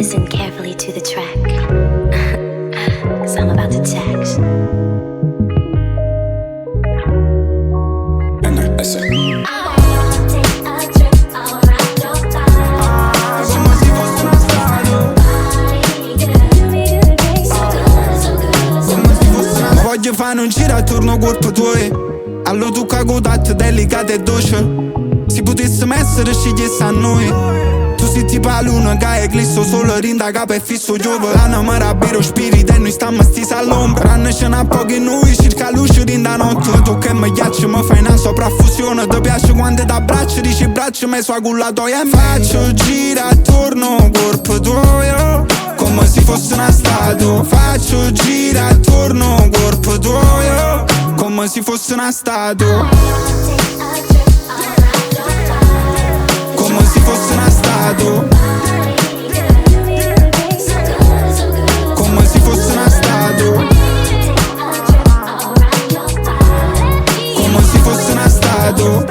Listen carefully to the track, 'cause I'm about to tax. Ma voglio fare un giro attorno al corpo tuo, allo tocca con tatte delicate e dolce. Si potesse essere scegliesse a noi. Tu sei tipo la luna che è glisso solo rinda capo e fisso giove. L'anno mi rabbiro spirito e noi stiamo stesi all'ombra. Ranno ce n'ha pochi noi, circa luce rinda notte. Tu che mi ghiaccio, mi fai una sopraffusione. Ti piace quando ti abbraccio, dici braccio, mi sua cullatoia. E faccio gira attorno al corpo tuo, come se fosse una statua. Faccio gira attorno al corpo tuo, come se fosse una statua. Come se fosse una statua. Come se fosse una statua. Come se fosse una statua.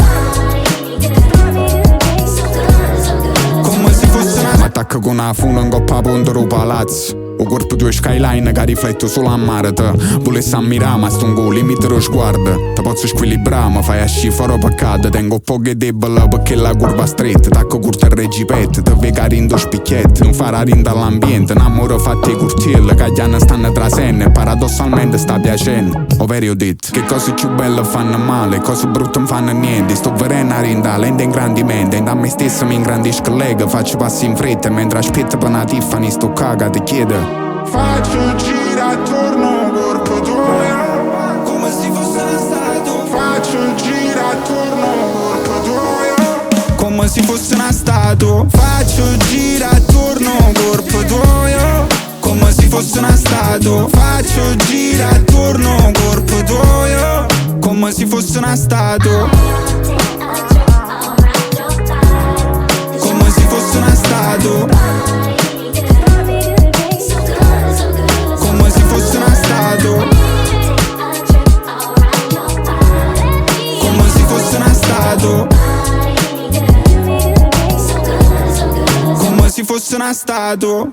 Come se fosse una. M'attacca con una fune in coppa a ponte ro palazzo. O corpo tuo skyline che riflette solo a mare. Te volessi ammirare ma sto un go limite lo sguardo. Te posso squilibrare ma fai asci fuori peccato. Tengo poche debole perché la curva stretta. Tacco curta e regipette. Te vega rindo spicchiette. Non farà rinda all'ambiente. Namoro fatte curtielle che agli anni stanno trasenne. Paradossalmente sta piacendo. Ovvero ho detto che cose più belle fanno male, cose brutte non fanno niente. Sto verendo a rinda, lente ingrandimento. E da me stesso mi ingrandisco lega. Faccio passi in fretta mentre aspetto per una Tiffany. Sto caga ti chiede. Faccio gira attorno al corpo tuo, come se fosse una statua. Faccio gira attorno al corpo tuo, come se fosse una statua. Faccio gira attorno al corpo tuo, come se fosse una statua. Faccio gira attorno al corpo tuo, come se fosse una statua. Come se fosse una statua. Come se fosse una statua. Come se fosse una statua. Come se fosse una statua.